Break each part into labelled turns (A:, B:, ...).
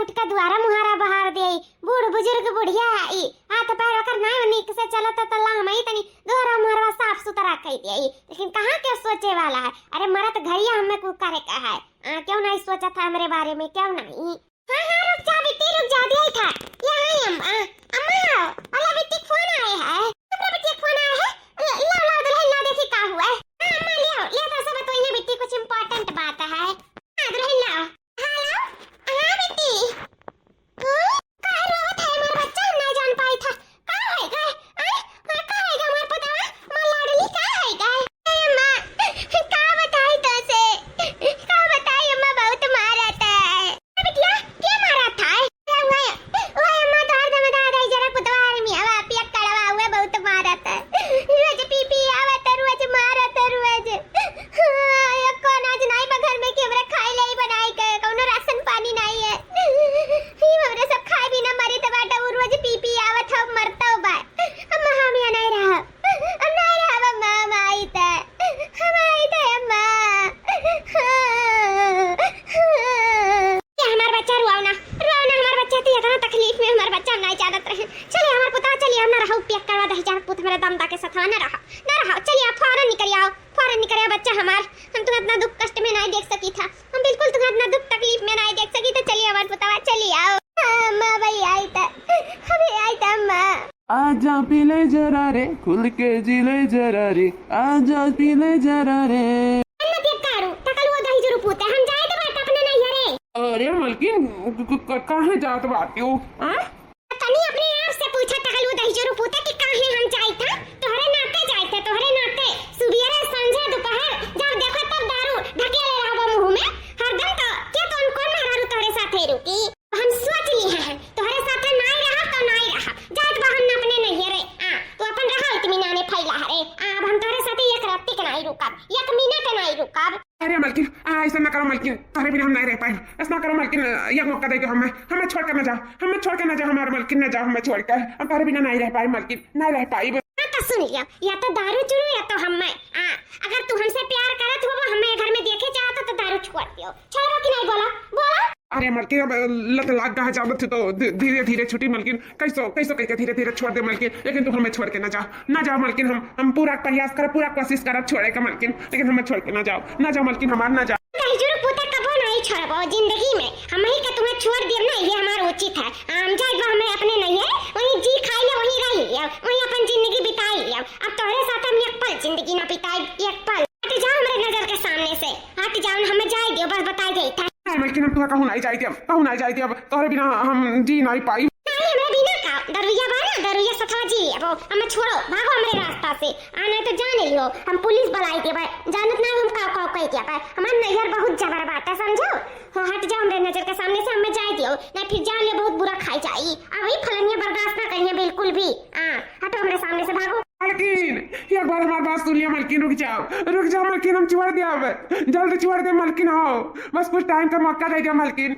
A: उठ के दुआरा मुहारा बहार दे। बूढ़ बुजुर्ग बुढ़िया आई हाथ पैर ओकर ना निक से चलत त हमई तनी दुआरा मुहारा साफ सुथरा कई दे। लेकिन कहां के सोचे वाला है। अरे मरत घरिया हमें को करे का है। क्यों नहीं सोचा था मेरे बारे में, क्यों नहीं। हां हां रुक जा बेटी, रुक जा, दिया था यहाँ अम्मा। अम्मा अला बेटी फोन आए है, अपना बेटी फोन आया है। ला ला दुल्हन ला, देखी का हुआ है। अम्मा लियो ले तो सब तो इन्हें बेटी कुछ इंपॉर्टेंट बात है। दुल्हन लाओ। हेलो हां बेटी। काहे रोवत है हमारा बच्चा, ना जान पाई था का है गा। का है गा हमार पता मां लाडली का है गा। अम्मा का बताई तो से, का बताई अम्मा, बहुत मारा था बेटिया। क्या मारा था? ओए अम्मा तार दम दादा जरा कुतवार में आवा पिया कड़वा हुआ, बहुत मारा था। रोज पी आवा त रोज मारा था रोज। कौन आज नहीं घर में केवरा खाई ले बनाई के कोनो राशन पानी नहीं है। ही हमरे सब खाए बिना मरी त बाटा रोज पी आवत हो मरता हो बा। अम्मा हम यहाँ नहीं रहा, नहीं रहा अम्मा, हम आई थे अम्मा। हमार बच्चा रुआओ ना हमार बच्चा तो इतना तकलीफ में हमार बच्चा नहीं चाहत रहे। चलिए हमार पुता, चलिए हम ना रहू पिया करवा दही जा पुत मेरे दम के साथ ना रहा। चलिए आप फौरन निकल आओ, फौरन निकल आओ बच्चा हमार। हम तुम्हें इतना दुख कष्ट में नहीं देख सकी था, हम बिल्कुल तुम्हें इतना दुख तकलीफ में नहीं देख सकी। तो चलिए हमार पुता, चलिए आओ। अम्मा भाई आई था, अभी आई था अम्मा।
B: आजा पीले जरा रे, खुल के जीले जरा रे, आजा पीले जरा रे।
A: मत ये कारू तकल वो दही जरूर पूते, हम जाए तो बात अपने नहीं हरे।
B: अरे मलकिन कहाँ जात बात हो?
A: तनी अपने आप से पूछा तकल वो दही जरूर पूते कि काहे हम जाए था। तोहरे नाते जाए थे, तोहरे नाते सुबेरे संझे दोपहर जब देखो तब दारू ढकेले रहबो मुंह में हरदम। तो के कौन मारू तोहरे साथे रुकी। हम सोच लिए हैं तोहरे साथे नहीं रहा तो नहीं रहा, जात बहन न अपने नहीं रे। तू अपन रहा इत्मीनाने फैला रे। अब हम तोहरे साथे एक रात के नहीं रुकब, एक मिनट नहीं रुकब।
B: अरे मलकिन ऐसा ना करो मलकिन, तारे बिना हम नहीं रह पाए। ऐसा ना करो मलकिन, यह मौका देगा हमें छोड़ कर ना जाओ, हमें छोड़ कर ना जाओ, हमारे मलकिन ना जाओ, हमें छोड़ कर। हम तारे बिना नहीं रह पाए मलकिन, नहीं रह पाई।
A: तो सुन लिया, या तो दारू चुरू या तो हम। अगर तू हमसे प्यार करत हो हमें घर में देखे चाहत तो दारू छोड़ दियो। छोड़ो कि नहीं, बोला बोला।
B: अरे मलकिन अब लत लाग गया जावत तो धीरे धीरे छुटी मलकिन, कैसो करके धीरे धीरे छोड़ दे मलकिन। लेकिन तू हमें छोड़ के ना जाओ मलकिन। हम पूरा प्रयास कर, पूरा कोशिश कर छोड़े का मलकिन, लेकिन हमें छोड़ के ना जाओ मलकिन, हमार ना जाओ।
A: जरूर पुता कबो नहीं छोड़बो जिंदगी में, हम ही का तुम्हें छोड़ दिए ना, ये हमारा उचित है। हम जाएगा हमें अपने नहीं है, वहीं जी खाई ले, वहीं रही ले, वहीं अपन जिंदगी बिताई ले। अब तोहरे साथ हम एक पल जिंदगी ना बिताई, एक पल। हट जाओ हमारे नजर के सामने से, हट जाओ, हमें जाए दियो, बस बताई गई था।
B: मलकिन हम कहूँ नहीं जाती अब तोहरे बिना हम जी नहीं पाई।
A: नहीं हमें बिना का दरुया बाना, दरुया सथा जी। अब हमें छोड़ो, भागो हमारे रास्ता से। आना तो जान लियो, हम पुलिस बुलाई के भाई, जानत ना हम काव कह दिया भाई। हमारा नजर बहुत जबर बात है, समझो। हट जाओ हमारे नजर के सामने से, हमें जाए दियो, नहीं फिर जान लियो बहुत बुरा खाई जाई। अभी फलनिया बर्दाश्त ना करिए बिल्कुल भी। हटो हमारे सामने से, भागो।
B: मलकिन एक बार हमारी बात सुनिए मलकिन, रुक जाओ मलकिन, हम छोड़ दिया, जल्द छोड़ दे मलकिन। हो बस कुछ टाइम का मौका दे दिया मलकिन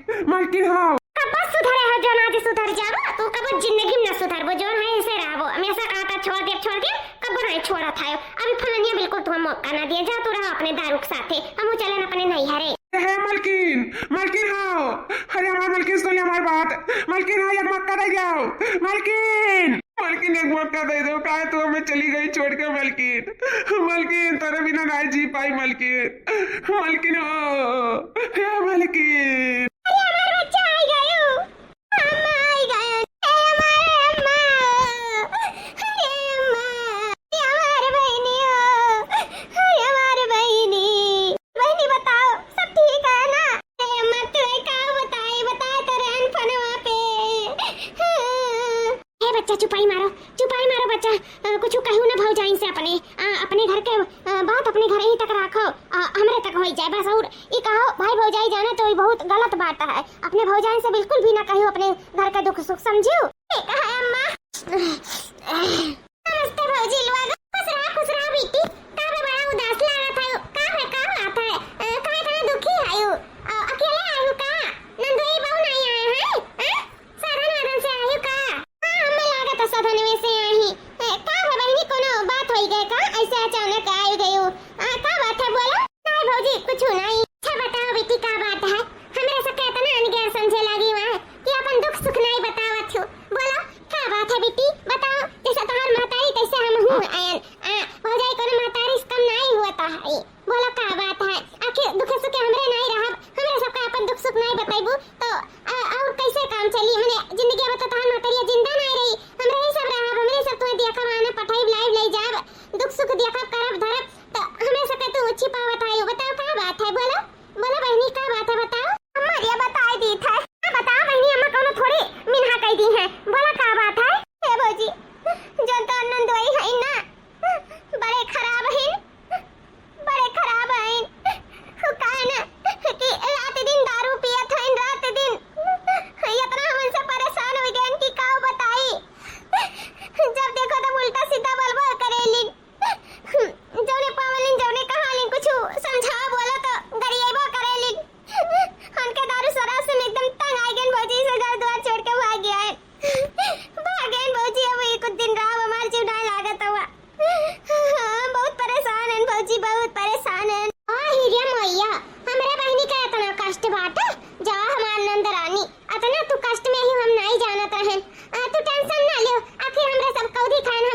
B: हो।
A: कब सुधरे हो जो ना सुधर जाओ, तू कब जिंदगी में ना सुधरबो, जो है ऐसे रहबो। हमेशा कहा था छोड़ दे, कब नहीं छोड़ा था। अभी फलनिया बिल्कुल तुम्हें मौका ना दिया, जा तू रहा अपने दारू के साथे, हम चले अपने नहीं हरे।
B: है मलकिन हो। अरे हमारे मलकिन सुनिए हमारी बात, मलकिन हो एक मौका दे जाओ मलकिन, एक मौका दे दो। काहे तू हमें चली गई छोड़ के मलकिन, तेरे बिना नहीं जी पाई मलकिन हो मलकिन।
A: चुपाई मारो बच्चा, कुछ कहूँ ना भौजाई से अपने घर के बात अपने घर ही तक रखो, हमरे तक हो जाए बस। और ये कहो भाई भौजाई जाने तो ये बहुत गलत बात है, अपने भौजाई से बिल्कुल भी ना कहो अपने घर का दुख सुख, समझो। अम्मा नमस्ते भौजी लोग, खुश रहा बेटी। काहे बड़ा उदास लगा था, का बात है, काहे दुखी आयो, अकेले आयो का? नंदोई बहू नहीं आए हैं, साधन से आयो का? हमें लागत है साधन में से आई। का है बहनी, कोनो बात होई गए का? ऐसे अचानक आई गई हो, का बात है बोलो। नहीं भौजी कुछ नहीं। अच्छा बताओ बेटी का बात है, हमरे से कहता ना अनगैर समझे लगी वहां, काम चली मैंने जिंदगी अब तो तान मतरिया जिंदा नहीं रही हमरे ही सब रहा हमरे सब तो दिया कमाने पठाई लाइव ले जाब दुख सुख दिया कब करब धरब तो हमें सके तो छिपावत है बताओ क्या बात है बोलो बोलो बहनी क्या बात है बताओ अम्मा ये बताई दी था बताओ बहनी अम्मा कोनो थोड़ी मिनहा कह दी है बोला क्या बात है हे भौजी जो तो नंदोई है ना बड़े खराब है काना कि रात दिन दारू पियत है रात दिन इतना हमसे परेशान हो गए कि का बताई जब देखो तो उल्टा सीधा बलबल करेली जौने पावलिन जौने कहालिन कुछ समझाओ बोलो तो गरिएबो करेली उनके दारू शराब से एकदम तंग आ गए भौजी से घर द्वार छोड़ के भाग गया है भौजी अब ये कुछ दिन रहा हमार जीव ना लागत हुआ बहुत परेशान है भौजी बहुत परेशान है मैया हमरे बहनी का इतना कष्ट बाट जा हमार नंद रानी इतना तू कष्ट में ही हम नहीं जानत रहन तू टेंशन ना ले आखिर हमरे सब कौदी खान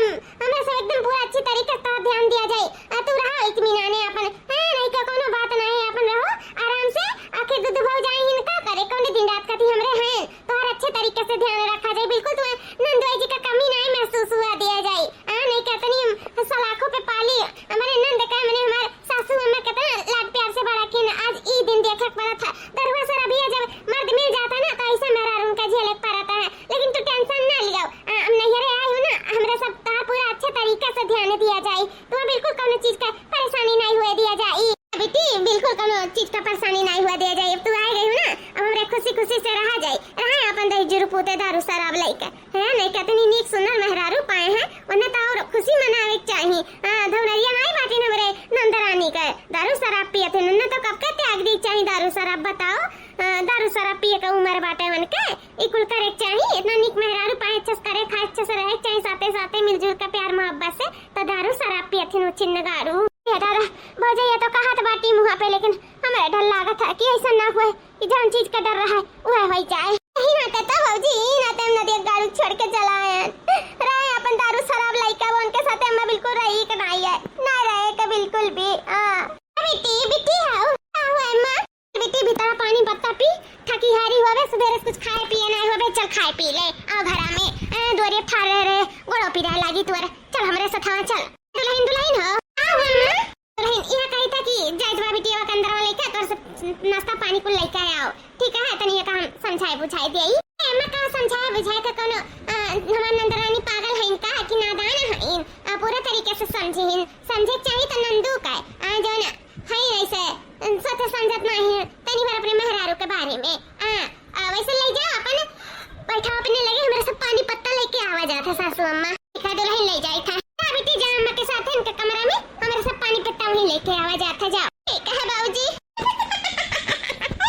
A: हमरे सब एकदम पूरा अच्छी तरीके से ध्यान दिया जाए तू रहा इत्मीनाने अपन है नहीं का कोनो बात नहीं अपन रहो आराम से आखिर दूध भाव जाए ही का करे कौन दिन रात कथी हमरे हैं तो हर अच्छे तरीके से ध्यान रखा जाए बिल्कुल तू नंदोई जी का कमी नहीं महसूस हुआ दिया जाए नहीं कहतनी हम सलाखों पे पाली हमारे नंद का मैंने हमारे सासू अम्मा कितना लाड प्यार से बड़ा किन आज ई दिन देखक पड़ा था दरवा सर अभी जब मर्द मिल जाता ना तो ऐसा मेरा उनका झेलक पड़ता है लेकिन तू टेंशन ना लियो हम नहीं रहे आई हो ना हमरा सब का पूरा अच्छे तरीके से ध्यान दिया जाए तो बिल्कुल कोनो चीज का परेशानी नहीं हुए दिया जाए बेटी बिल्कुल कोनो चीज का परेशानी नहीं हुआ दिया जाए अब तू आ गई हो ना अब हमरे खुशी खुशी से रहा जाए रहा अपन दही जुरु पोते दारू शराब लइका है नहीं कहतनी नीक सुंदर मेहरारू पाए हैं उन्हें तो और खुशी मनावे चाहिए धौलरिया नहीं बाटी हमरे नंदरानी का दारू शराब पिए थे न तो कब के त्याग दी चाहिए दारू शराब बताओ दारू शराब पिए का उम्र बाटे मन के इकुल करे चाहिए इतना नीक मेहरारू पाए अच्छे से करे खाए अच्छे से रहे चाहिए साथे साथे मिलजुल के प्यार मोहब्बत से तो दारू शराब पिए थे चिन्न गारू दादा भौजी ये तो कहत बाटी मुहा पे लेकिन हमारे डर लागत है कि ऐसा ना हुए कि जौन चीज का डर रहा है वह हो जाए नहीं ना तो भौजी ना तो नदी गाड़ी छोड़ के चला आए रहे अपन दारू शराब लइका उनके साथ हम बिल्कुल रही के नहीं है ना रहे के बिल्कुल भी बेटी बेटी आओ आओ अम्मा बेटी भीतर पानी पत्ता पी थकी हारी होवे सुबह कुछ खाए पिए नहीं होवे चल खाए पी ले आओ घरा में दोरे फारे रे गोड़ो पीरा लागी तोर चल हमरे साथ चल दुल्हन दुल्हन हो आओ अम्मा दुल्हन यह कही था कि जायदवा बेटी वा कंदरवा लेके तोर नाश्ता पानी को लेके आओ ठीक है तनी ये काम समझाए बुझाए देई अम्मा का समझाए बुझाए के कोनो हमार नंदरानी पागल है इनका कि नादान है इन पूरे तरीके से समझे चाहिए तो नंदू का जो ना है ऐसे सत्य समझत नहीं है तनी बार अपने मेहरारू के बारे में वैसे ले जा अपन बैठा अपने लगे हमारे सब पानी पत्ता लेके आवा जाता सासू अम्मा दिखा दुल्हन ले जाई था बेटी जा अम्मा के साथ इनके कमरे में हमारे सब पानी पत्ता उन्हीं लेके आवा जाता जाओ ठीक है बाबूजी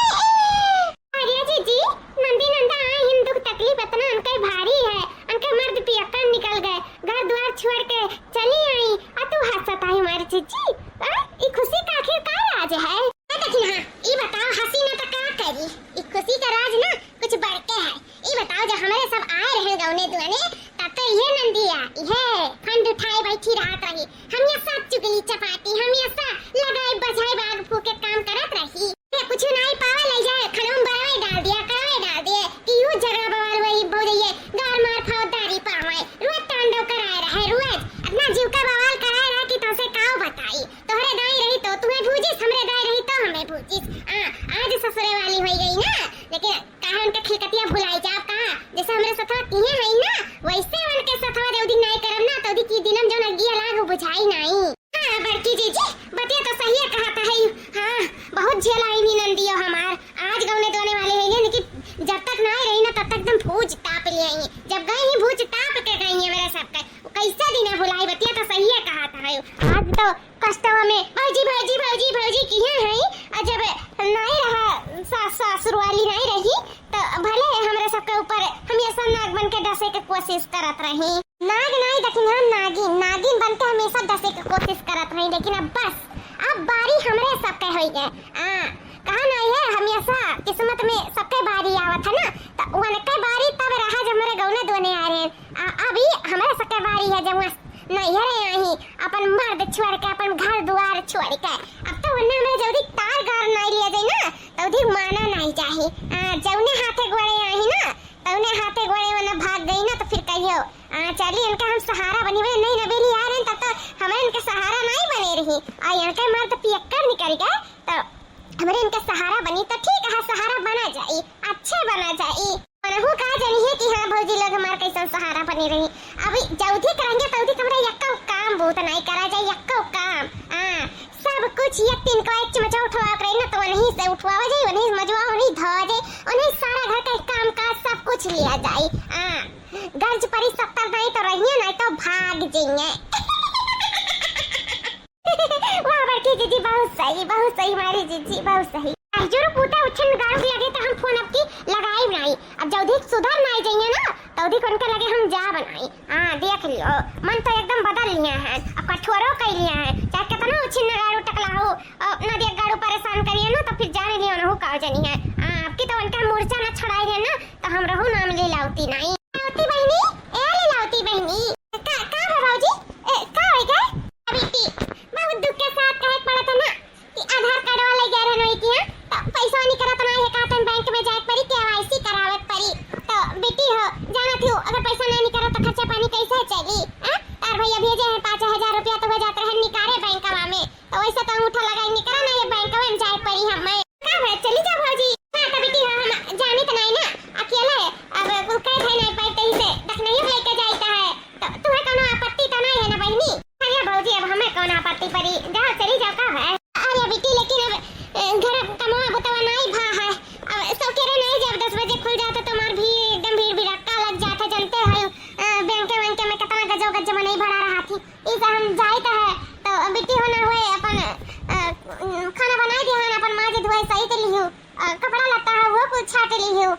A: अरे जीजी नंदी नंदा हिंद दुख तकलीफ इतना उनके भारी है उनके मर्द पियक्कड़ निकल गए घर द्वार छोड़ के चली आई और तू हंसत आई हमारी जीजी ई खुशी का आखिर का राज है लेकिन हां ई बताओ हंसी ना तो का करी ई खुशी का राज ना कुछ बढ़ के है ई बताओ जब हमारे सब आए रहे गौने दुआने तब तो ये नंदिया ये फंड उठाए बैठी रात रही हम ये सब चुगली चपाटी हम ये सब लगाए बजाए बाग फूके काम करत रही ये कुछ नहीं पावे ले जाए खनम बराई डाल दिया कराए डाल दिए कि यू जगह बवाल वही बोलिए गार मार फौजदारी पावे रोज तांडव कराए रहे रोज अपना जीव का बवाल कराए रहे कि तोसे काओ बताई तोहरे दाई रही तो तुम्हें भूजिस हमरे दाई रही तो हमें भूजिस आज ससुरे वाली हो गई ना लेकिन काहे उनके खिलकतिया भुलाई जाब का जैसे हमरे सथवा किए है ना वैसे उनके सथवा देउदी नहीं करम ना तो दी की दिनम जो लगिया लाग बुझाई नहीं हां बड़की जीजी बतिया तो सही कहा था है हां बहुत झेलाई भी नंदियो हमार आज गौने दोने वाले है लेकिन जब तक नहीं रही ना तब तक एकदम भूज ताप ले आई जब गई ही भूज ताप के गई है मेरे सब का कैसा दिन भुलाई बतिया तो सही कहा था आज तो कष्टवा में भौजी भौजी भौजी भौजी किए है जब नहीं रहा सासुर वाली नहीं रही तो भले हमरे सबके ऊपर हम ये सब नाग बन के डसे के कोशिश करत रही नाग नहीं लेकिन हम नागिन नागिन बन के हमेशा डसे के कोशिश करत रही लेकिन अब बारी हमरे सबके होई है कहा नहीं है हमेशा किस्मत में सबके बारी आवत है ना तो उनके बारी तब रहा जब मेरे गौने दोने आ रहे हैं अभी हमारे सबके बारी है जब नहीं है यही अपन मर्द छोड़ के अपन घर द्वार छोड़ के अब तो वरना हमें जल्दी तार घर नहीं लिया जाए ना तो उधर माना नहीं चाहिए जौने हाथे गोड़े आई ना चली इनका हम सहारा बनी हुए नहीं नबेली आ रहे तब तो हमारे इनका सहारा नहीं बने रही और इनका मार तो पियक्कर निकल गया तो हमारे इनका सहारा बनी तो ठीक है सहारा बना जाए अच्छे बना जाए मनहु कहा जानी है कि हाँ भौजी लोग हमारे कैसा सहारा बनी रही अभी जौधी करेंगे तौधी तुम्हारा यक्का काम बहुत नहीं करा जाए यक्का काम सब कुछ एक दिन का एक चमचा उठवा कर ना तो वहीं से उठवावा जाए वहीं मजवा वहीं धोवा जाए वहीं सारा घर का काम काज सब कुछ लिया जाए गर्ज परी 70 नहीं तो रहिए नहीं तो भाग जाएंगे वाह बड़की जीजी बहुत सही हमारी जीजी बहुत सही जरूर पूता उछन गाड़ लगे तो हम फोन आपकी लगाई नहीं अब जल्दी सुधर नहीं जाइए ना तौधी को उनके लगे हम जा बनाई देख लियो मन तो एकदम बदल लिया है अब कठोरो कर लिया है चाहे कितना उछन गाड़ू टकला हो ना दे गाड़ू परेशान करिए ना तो फिर जाने लियो ना हो का जानी है आपकी तो उनका मूर्छा ना छड़ाई है ना तो हम रहू नाम ले लाउती नहीं लाउती बहनी ए ले लाउती बहनी का बाबूजी का हो गए बेटी बहुत दुख के साथ कहे पड़ा था ना कि आधार कार्ड वाले गए रहनो की पैसा नहीं करत ना है का तन बैंक में जाए पड़ी केवाईसी करावे पड़ी तो बेटी हो जाना थी अगर पैसा नहीं करत तो खर्चा पानी कैसे चली तार भैया भेजे हैं 5000 रुपया तो हो जाता है निकाले बैंकवा में तो वैसे तो अंगूठा लगाई निकला ना ये बैंकवा में जाए पड़ी हमें का है चली जा भौजी हां तो बेटी हम जानी तो नहीं ना अकेले अब कुल कह है नहीं पैते ही से देख नहीं लेके जाता है तो तुम्हें कोनो आपत्ति तो नहीं है ना बहनी अरे भौजी अब हमें कौन आपत्ति पड़ी जाओ चली जाओ का है अरे बेटी लेकिन अब घर कमवा बुतवा नहीं भा है अब सब कह रहे नहीं जब 10 बजे खुल जाता तो मार भी एकदम भीड़ भड़क्का लग जाता जानते हो बैंक में कितना गजब नहीं भरा रहा थी इसे हम जाते है तो बेटी होना हुए अपन खाना बनाई दिया है अपन मां जे धोए सही ते लियो कपड़ा लत्ता है वो कुछ छाट लियो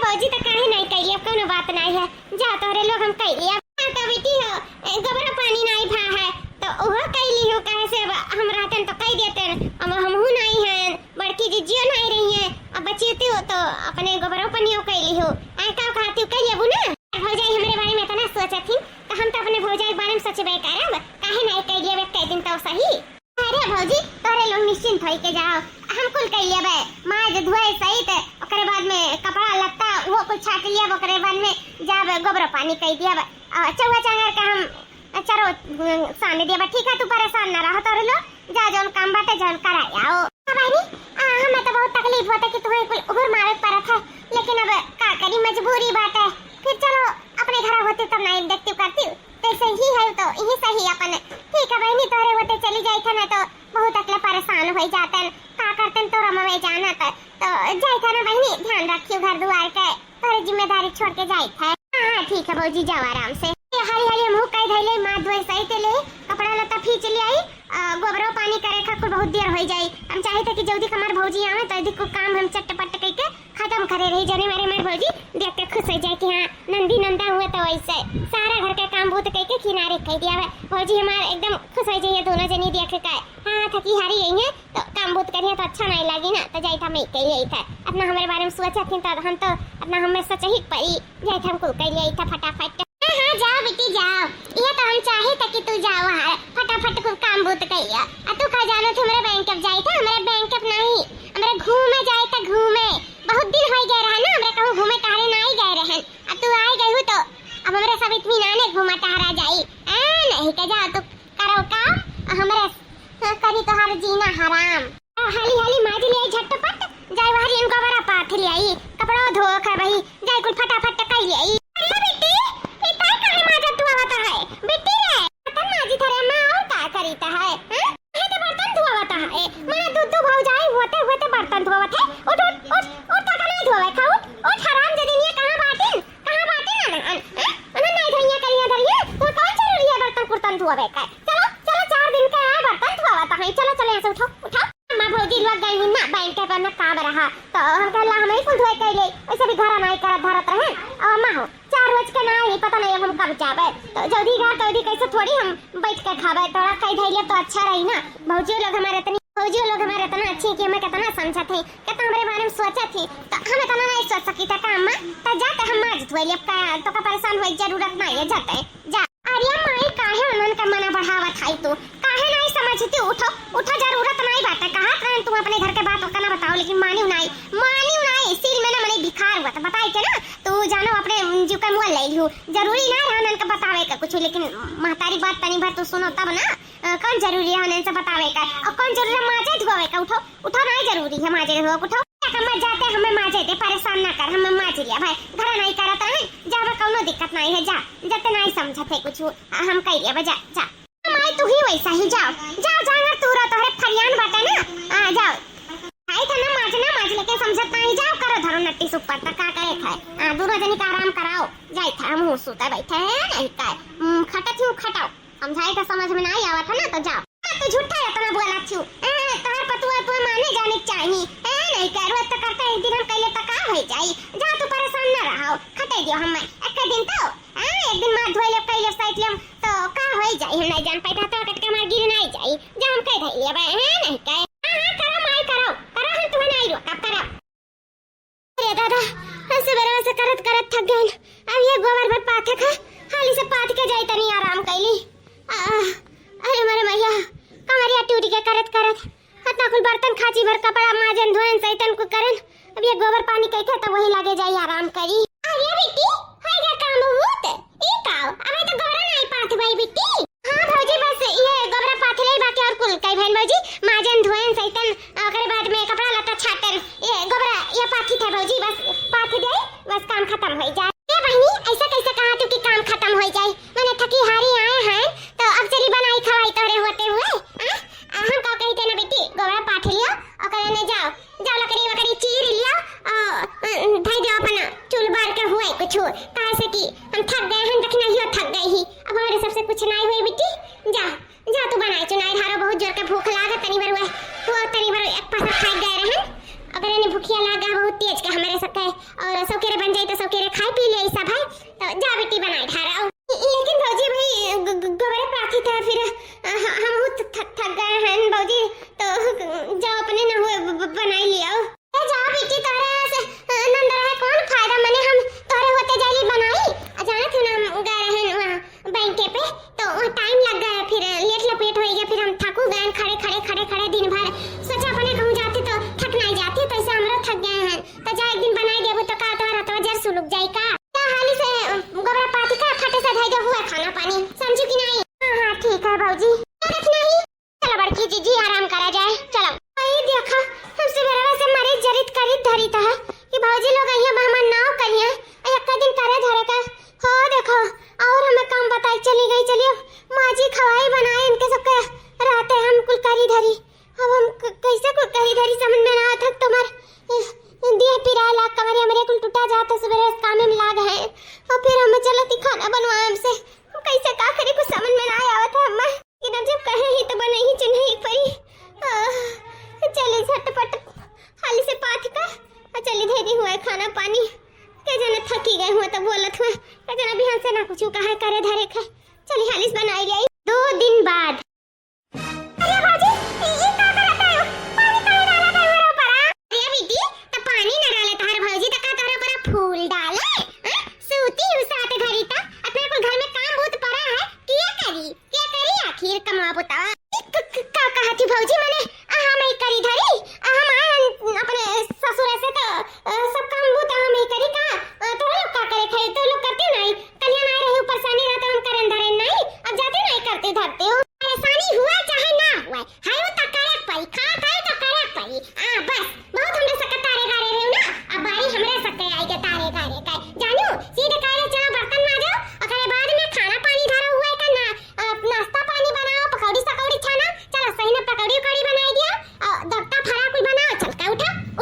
A: भौजी तो काहे नहीं कइले कोनो बात नहीं है जा तोरे लोग हम कइले तो बेटी हो गोबर पानी नहीं भा है तो ओहो कइली हो काहे से हम रहतन तो कह देते अब हमहु नहीं है बड़की जीजियो नहीं रही है अब बचीती हो तो अपने गोबरों पनियो कइली हो का खाती कइले बु ना भौजाई हमरे बारे में तना सोचथिन तो हम तो अपने भौजाई के बारे में सोचबे करब काहे नहीं कइले बे कई दिन तो सही अरे भौजी तोरे लोग निश्चिंत होई के जाओ हम कुल कइले बे मां जे धोए सही ते ओकरे बाद में कपड़ा लत्ता वो कुछ छाट लिया ओकरे बाद में जाब गोबर पानी कइ दिया चौवा चांगर का हम चलो सामने दिया ठीक है तू परेशान ना रहो तोरे लो जा जोन काम बाटे जोन करा आओ भाई हमें तो बहुत तकलीफ होता कि तुम्हें कोई उहर मारे पड़त है लेकिन अब का करी मजबूरी बाटे फिर चलो अपने घर होते तब नहीं देखती करती कैसे ही है तो यही सही अपन ठीक है बहनी तोरे होते चली जाई था ना तो बहुत अकेले परेशान हो जाते का करते तो रमा में जाना था तो जाई था ना बहनी ध्यान रखियो घर दुआर के तोरे जिम्मेदारी छोड़ के जाई था हां ठीक है भौजी जाओ आराम से हरी हरी मुंह कई धइले मां धोए सही ते ले कपड़ा लत्ता खींच ले आई गोबरो पानी करे खातिर बहुत देर हो जाई हम चाहे थे कि जल्दी हमार भौजी आवे तो अधिक को काम हम चटपट करके खत्म करे रही जने मेरे भौजी देख के खुश हो जाए कि हां नंदी नंदा हुए तो वैसे सारा घर के काम बहुत करके किनारे कह दिया है भौजी हमार एकदम खुश हो जाइए दोनों जनी देख के हां थकी हारी यही है तो काम बहुत करिए तो अच्छा नहीं लगी ना तो जाई था मैं कह यही था अपना हमारे बारे में सोचा थी तो हम तो अपना हमेशा सही पड़ी जाई था हमको कह यही था फटाफट हां जाओ बेटी जाओ ये तो हम चाहे था कि तू जाओ फटाफट को काम बहुत कइया तू का जानो थे मेरे बैंक अब जाई था मेरे बैंक अब नहीं हमरे घूमे जाए था घूमे बहुत दिन हो गए रहा ना हमरे कहूं घूमे टहरे नहीं गए रहन तू आई गई हो तो अब हमरे सब इत्मीनाने घूमा टहरा जाई नहीं के जा तू करो का हमरे करी तो हर जीना हराम हाली हाली माजी ले झटपट जाई बाहर इनको बड़ा पाथ ले आई कपड़ा धो कर भाई जाई कुल फटाफट कई ले आई अरे बेटी इतना काहे माजा तू आवता है बेटी रे बर्तन माजी थरे मां और का करीता है ये तो बर्तन धोवता है मां दूध भाव जाए होते होते बर्तन धोवत है उठ का नहीं धोवे खाओ उठ हराम दे दिए कहां बाटिन उन्हें नहीं धोइया करिया धरिए वो कौन जरूरी है बर्तन कुर्तन धोवे का चलो 4 दिन का है बर्तन धोवता है चलो ऐसे उठो मां भौजी लग गई ना बैंक के करना काम रहा तो हम कहला हम ही कुल धोए कइले ऐसे भी घर नहीं करत धरत रहे और मां हो 4 रोज के नहीं पता नहीं हम कब जावे तो जल्दी घर तो कैसे थोड़ी हम बैठ के खावे थोड़ा कई धइले तो अच्छा रही ना भौजी लोग हमारे इतना अच्छे कि हमें कितना समझत है कितना हमारे बारे में सोचत है तो हमें इतना नहीं सोच सकी था काम में तो जाते हम माज धोइले तो का परेशान होई जरूरत नहीं है जाते जा अरे माई काहे उन्हन का मना बढ़ावत है तू काहे नहीं समझती उठो जरूरत नहीं बात कहा कारण तू अपने घर के बात करना बताओ लेकिन मानियो नहीं सिर में ना मने भिखार हुआ था बताई के ना तू जानो अपने जीव का मुआ ले लियो जरूरी ना रहन कुछ, लेकिन महतारी बात तनी भर तो सुनो तब ना। कौन जरूरी है उन्हें से बतावे का, और कौन जरूरी है माजे धोवे का? उठो उठो, नहीं जरूरी है माजे धोवे, उठो। मत जाते हमें माजे दे, परेशान ना कर, हमें माज लिया भाई, घर नहीं करता है, जावे कोनो दिक्कत नहीं है, जा जते नहीं समझते कुछ हम कह लिया जा जा। माई तू ही वैसा ही, जाओ जाओ जाना, तू रो तोहरे फरियान बाटे ना, जाओ। आई था ना माज लेके समझत नहीं, जाओ करो धरो नट्टी सुपर तक का करे खाए, दोनों जनी का आराम कराओ, जाई था हम सुता बैठे हैं नहीं काय, खटत हूं खटाओ, समझाई तो समझ में नहीं आवत है ना, तो जाओ। तू झूठा है इतना बोला छू, तोहर पतुआ तू माने जाने चाहिए, नहीं करो तो करते एक दिन हम कइले त का भई जाई, जा तू परेशान ना रहो, खटे दियो हम एक दिन तो एक दिन मार धोइले कइले साइटले तो का होई जाई, हम नहीं जान पाइता तो कटके मार गिर नहीं जाई, जा हम कह धइले बे है नहीं कह, हां करो माई करो हम तुम्हें नहीं रो कब करो। अरे दादा ऐसे बेरा से करत करत थक गए, अब ये गोबर भर पाथे खा हाली से पाथ के जाई तनी आराम कइली, अरे मारे मैया कमरिया टूट के करत करत हतना कुल बर्तन खाची भर कपड़ा माजन धोन सैतन को करन, अब ये गोबर पानी कई के तो वही लागे जाई आराम करी। अरे बेटी हाय जा काम होत ई काओ, अबे तो गोबर नहीं पाथ भाई बेटी। हां भौजी बस ये गोबर पाथ ले बाकी और कुल कई बहन भौजी माजन धोन सैतन ओकरे बाद में कपड़ा लता छाटन ये गोबर ये पाथी थे भौजी, बस पाथ दे बस काम खत्म हो जाए। ए बहनी ऐसा कैसे कहा तू कि काम खत्म हो जाए, मैंने थकी हारी आए हैं तो अब चली बनाई खवाई तोरे होते हुए हम का कहते ना बेटी गोबरा पाठ लियो और करे ने जाओ जाओ लकड़ी वकड़ी चीर लियो और भाई दो अपना चूल बार के हुए कुछ कहा से कि हम थक गए हैं, देखना ही थक गई ही, अब हमारे सबसे कुछ नहीं हुई बेटी, जा जा तू बनाई चुनाई धारो, बहुत जोर के भूख लागत तनी भर हुए तो तनी भर एक पासा खाई गए रहन, अगर इन्हें भूखिया लागा बहुत तेज के हमारे सके और सौकेरे बन जाए तो सौकेरे खाई पी ले सब है, तो जा बेटी बनाई धारा। लेकिन भौजी भाई गोबरे पाथी था फिर हम थक गए हैं भौजी, तो जाओ अपने ना हुए बनाई लियो, जाओ बेटी तोरे से नंद रहे कौन फायदा, मैंने हम तोरे होते जाली बनाई जाने थे ना गए हैं वहां बैंक पे तो टाइम लग गया, फिर लेट लपेट हो गया, फिर हम थकू गए खड़े दिन भर, सोचा अपने कहूं जाते तो थक नहीं जाती, तो ऐसे हमरा थक गए हैं, तो जा एक दिन बनाई देबो तो का तोरा तो जर सुलुक जाई का, हाली से गोबरा पाथी का फटे से धई दो हुआ खाना पानी, समझू कि नहीं? हां ठीक है भौजी, नहीं चलो बड़की जीजी आराम करा जाए, चलो। आई देखो हमसे बराबर से मरे जरित करी धरी था कि भौजी लोग यहाँ मेहमान ना करिए एक दिन करे धरे का हो, देखो और हमें काम बताई चली गई, चलिए माजी खवाई बनाए इनके सबके रहते हम कुल करी धरी, अब हम कैसे कुल करी धरी समझ में ना आता, तुम्हारे दिया पिरा ला कमरे हमरे कुल टूटा जाता सवेरे काम में लाग है, और फिर हमें चलती खाना बनवाए हमसे, हम कैसे का करी कुछ समझ में ना आवत है हमें, कि जब कहे ही तो बने ही चुनही पड़ी, चली झटपट हाली से पाथ का चली दे दी हुआ खाना पानी, के जने थकी गए हुआ तो बोलत हुए के जने बिहान से ना कुछ कहे करे धरे के, चली हाली से बनाई ले 2 दिन बाद। अरे बाजी ये का करता है, पानी काहे डाला था हमारे ऊपर? अरे बेटी तो पानी ना डाले तार भौजी तो का तारे ऊपर फूल डाले, सूती हूं साथ घरी ता अपने को घर में काम बहुत पड़ा है, क्या करी आखिर कमा बता का कहती भौजी, मैंने हम ही करी धरी, हम अपने ससुर से तो सब काम बहुत हम ही करी का, तो लोग का करे खाए तो लोग करते नहीं, कल्याण आए रहे परेशानी रहता हम करन धरे नहीं, अब जाते नहीं करते धरते हो, परेशानी हुआ चाहे ना हुआ हाय वो तो करे पई खा खाए तो करे पई, बस बहुत हमरे सके तारे गारे रहे ना, अब बारी हमरे सके आई के तारे गारे का जानू सीधे काले चला बर्तन माजो और बाद में खाना पानी धरा हुआ है का ना, नाश्ता पानी बनाओ पकौड़ी सकौड़ी छाना, चलो सही ना पकौड़ी उकौड़ी बनाई दिया और दक्ता फरा कुछ बनाओ, चल का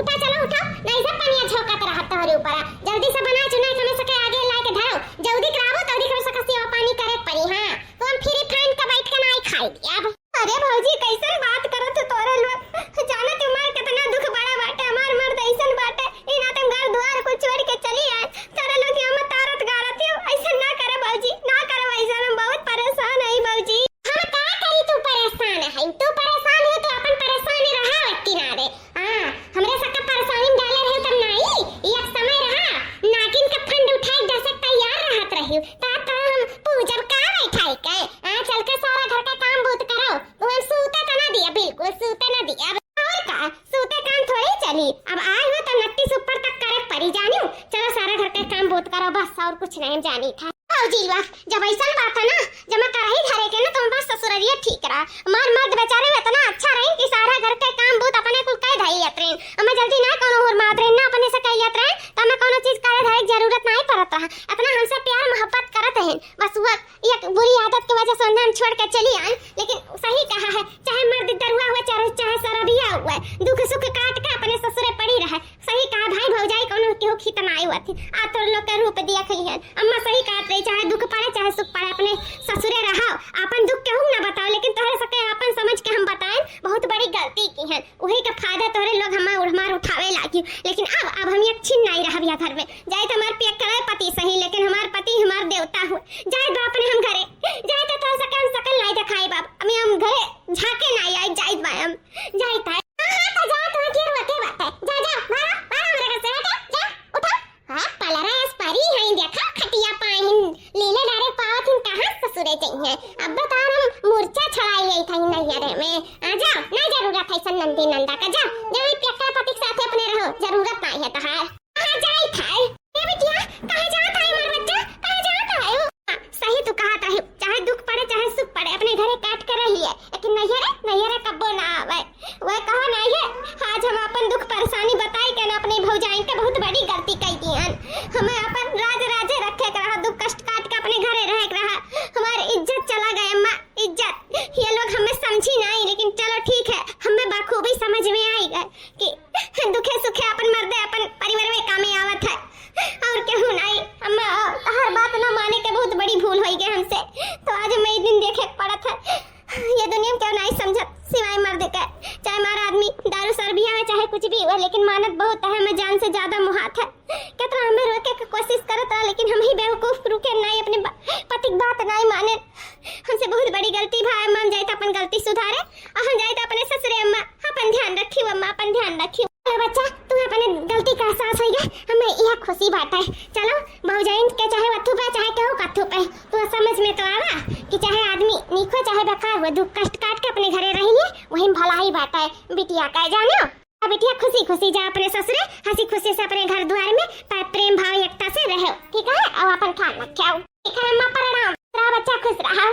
A: उठा चलो उठो नहीं सब पानी झोंकत रहत हमारे ऊपर, जल्दी से बना चुना कम सके आगे ला के धरो, जल्दी करावो तो कम सके सेवा पानी करे पड़ी, हां तो हम फ्री फाइन का बैठ के नहीं खाई दिया। अरे भौजी कैसन बात करत तोरे लोग, जाने तुम्हारे कितना दुख बड़ा बाटे, हमार मर्द ऐसन बाटे ई ना तुम घर द्वार को छोड़ के चली आए, तोरे लोग यहां तारत गारत हो, ऐसा ना करे भौजी ना करे, ऐसा हम बहुत परेशान है भौजी। हम का करी तू परेशान है, तू परेशान है तो अपन परेशान रहा किनारे, हां हमरे सबके परेशानी में डाले रहे तब नहीं, एक समय रहा नागिन का फंड उठाए जैसे तैयार रहत रही ता हम पूजब का बैठाई के चल के सारा घर का काम बहुत करो, वो सूते तो ना दिया, बिल्कुल सूते ना दिया, और का सूते काम थोड़ी चली, अब आए हो तो नट्टी सुपर तक करे परी जानियो, चलो सारा घर का काम बहुत करो बस और कुछ नहीं जानी था। भौजी लोग जब ऐसा बात है ना, जब मैं कराही धरे के ना तो हमारा ससुररिया ठीक रहा। हमार मर्द बेचारे इतना अच्छा रही कि सारा घर के काम बहुत अपने कुल कह धई यात्रेन। हमें जल्दी ना कोनो और मात्रेन ना अपने से कह यात्रेन, तो हमें कोनो चीज करे धरे की जरूरत नहीं पड़त रहा। इतना हमसे प्यार मोहब्बत करत है, बस वो एक बुरी आदत की वजह से उन्हें छोड़ के चली आई। लेकिन सही कहा है, चाहे मर्द दरुआ हुआ चाहे सरबिया हुआ, दुख सुख काट के अपने ससुरे पड़ी रहे। सही कहा भाई भौजाई कोनो केहू खितना आई हुआ थी आ तो लोग के रूप दिया खई है। अम्मा सही कहत रही, चाहे दुख पड़े चाहे सुख पड़े अपने ससुरे रहो। अपन दुख केहू ना बताओ, लेकिन तोहरे सके अपन समझ के हम बताएं बहुत बड़ी गलती की है। वही का फायदा तोहरे लोग हमार उठावे लागी। लेकिन अब हम एक छिन नहीं रह बिया घर में। जाए तो हमार पिया करे पति सही, लेकिन हमार पति हमार देवता हुए। जाए बाप ने हम घरे जाए तो तोहरे सके हम सकल नहीं दिखाई बाप। हम घरे झाके नहीं आई जाए बा हम जाए ता हां तो जा तो के रोते बात है। जा जा मारो मारो मेरे से हटे जा उठा। हां पलरास परी है देखा खटिया पाइन लीले डारे पावत कहां ससुरे चाहिए। अब बता हम मूर्छा छड़ाई गई थी नैयरे में। आ जा ना जरूरत है सन्नंदी नंदा का। जा जाए पिया पति के साथ अपने रहो, जरूरत नहीं है तहार। कहां जाई थाई ए बिटिया, कहां जात है मोर बच्चा, कहां जात है? सही तू कहा था, चाहे दुख पड़े चाहे सुख पड़े अपने घरे काट कर रही है। लेकिन नैयरे कब्बो ना आवे। वह कहा नहीं है, आज हम अपन दुख परेशानी बताई के ना अपनी भौजाई के बहुत बड़ी गलती कई दी हन। हमें अपन राजे रखे के रहा, दुख कष्ट काट के अपने घरे रह के रहा। हमारी इज्जत चला गया अम्मा, इज्जत। ये लोग हमें समझी नहीं, लेकिन चलो ठीक है, हमें बखूबी समझ में आई गए कि दुखे सुखे अपन मर्दे अपन परिवार में कामे आवत है और केहू नहीं। अम्मा हर बात ना माने के बहुत बड़ी भूल हुई गई हमसे, तो आज मैं दिन देखे पड़त है। ये दुनिया में क्यों नहीं समझत सिवाय मर्द के। चाहे हमारा आदमी दारू सरबिया में चाहे कुछ भी हुआ, लेकिन मानत बहुत है, हमें जान से ज्यादा मुहात है। कितना हमें रोके की कोशिश करत रहा, लेकिन हम ही बेवकूफ रुके नहीं, अपने पति की बात नहीं माने। हमसे बहुत बड़ी गलती भाई। हम जाए तो अपन गलती सुधारे और हम जाए तो अपने ससुरे अम्मा अपन ध्यान रखियो। अम्मा अपन ध्यान रखियो। बच्चा तुम्हें अपने गलती का एहसास हो गया, हमें यह खुशी बात है। चलो भौजाइन के चाहे वथु पे चाहे केहू कथु पे, तो समझ में तो आवा कि चाहे आदमी नीको चाहे बेकार हुआ, दुख कष्ट काट के अपने घरे रहिए, वही भला ही बात है। बिटिया का जानो बिटिया खुशी खुशी जा अपने ससुरे, हंसी खुशी से अपने घर द्वार में प्रेम भाव एकता से रहो, ठीक है? और अपन ख्याल रखो। ठीक है अम्मा, प्रणाम। बच्चा खुश रहा।